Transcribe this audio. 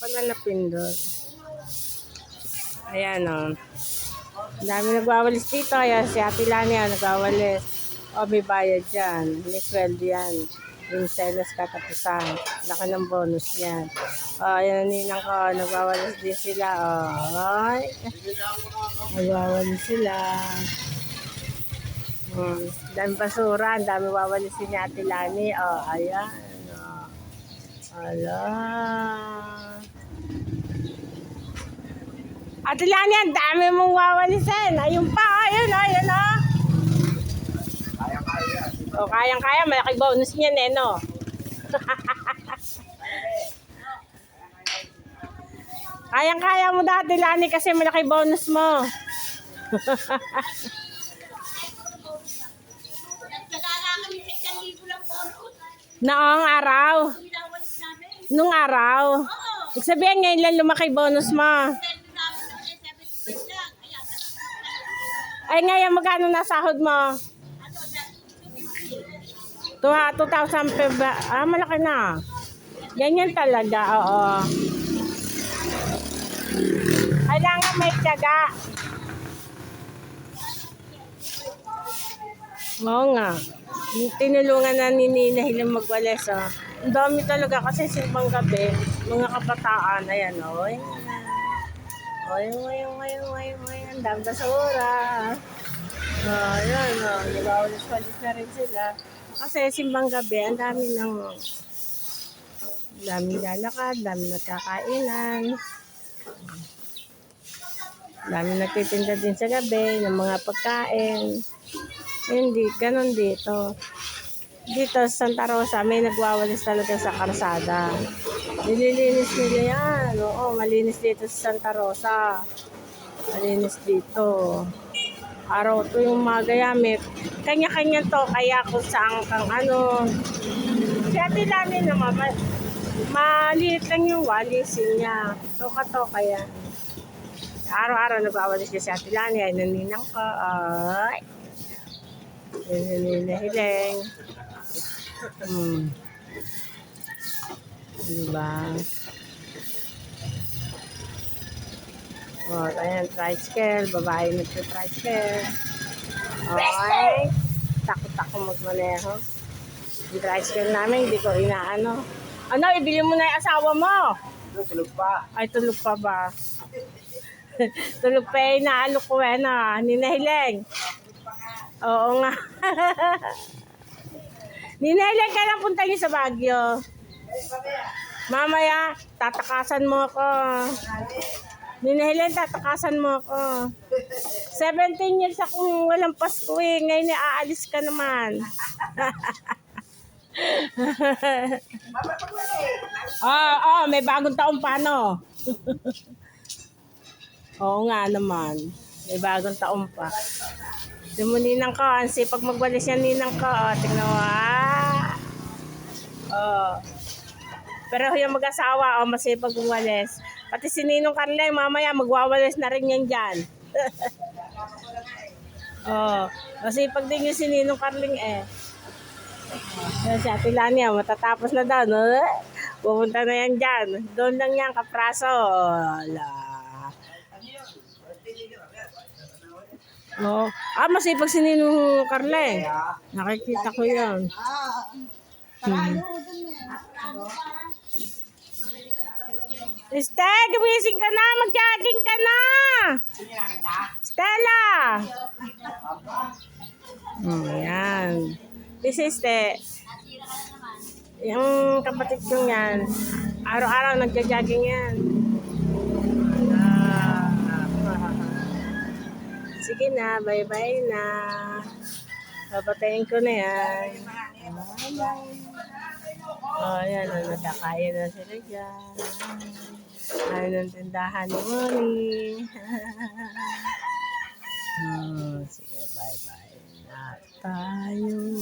pala napindot. Ayan o. Ang dami nagwawalis dito. Ayan si Ate Lani nagwawalis. O may bayad dyan. May sweldo yan. Yung selos katapusan. Laki ng bonus yan. O ayan ninang ko. Nagwawalis din sila. O. Ay. Nagwawalis sila. Dami basura. Ang dami wawalisin ni Ate Lani. O ayan. O. Ala. Ate Lani, ang dami mong wawalisin. Ayun pa, ayun, ayun, o. O, kayang-kaya. Malaki bonus niyan, eh, no? Kayang-kaya mo dati, Lani, kasi malaki bonus mo. Noong araw. Nung araw. Ibig sabihin ngayon lang lumaki bonus mo. Ay ngayon magkano nasahod mo? 2,000 ba? Ah, malaki na. Ganyan talaga, oo. Kailangan may tiyaga. Oo nga. Tinulungan na ni Nina Hilang magwalis, oh. Ang dami talaga kasi simbang gabi, mga kabataan, ayan, oh. Oy, ang dami basura. Oh, ayan, oh. Nagwawalis-walis na rin sila. Kasi simbang gabi, ang daming lalakad, daming nagkakainan. Daming nagtitinda din sa gabi ng mga pagkain. Hindi, ganun dito. Dito sa Santa Rosa, may nagwawalis talaga sa karsada. Nililinis nila yan. Oo, malinis dito sa Santa Rosa. Malinis dito. Araw to yung mga gayamit. Kanya-kanya to, kaya kung saan kang ano. Si Ate Lani naman, maliit lang yung walisin niya. Toka-toka yan. Araw-araw nagwawalis niya si Ate Lani. Ay, naninang ko. Ay. Hileng. Diba? O, ayan, tricycle. Babae nagsa-tricycle. Okay. Takot-takot magmaneho. Yung tricycle namin, hindi ko inaano. Ano, ibili mo na yung asawa mo? Tulog pa. Ay, tulog pa ba? Tulog pa yung inaalok ko eh, na. Ninahileng. Oo nga. Ninahileng ka lang punta niyo sa Baguio. Mamaya, tatakasan mo ako. Ninahileng, tatakasan mo ako. 17 years akong walang Pasko eh. Ngayon aalis ka naman. May bagong taon pa, no? Oo nga naman. May bagong taon pa. Doon mo ninang ko, ang sipag magwalis yan ninang ko. Tingnan mo, Pero yung mag-asawa, masipag magwalis. Pati si Ninong Carlay, mamaya magwawalis na rin yan dyan. Masipag din yung si Ninong Carling eh. Si Ate Lani, matatapos na daw, no? Pupunta na yan dyan. Doon lang yan, kapraso. Masipag si Ninong Carlay. Nakikita ko yan. Stella, gumising ka na. Mag-jogging ka na. Stella. Ayan. This is yung kapatid ko yan. Araw-araw nagja-jogging yan. Sige na, bye-bye na. Papatayin ko na yan. Ayan, nagkakaya na sila dyan. Ayaw ng tindahan ni Moni. Sige, bye-bye na tayo.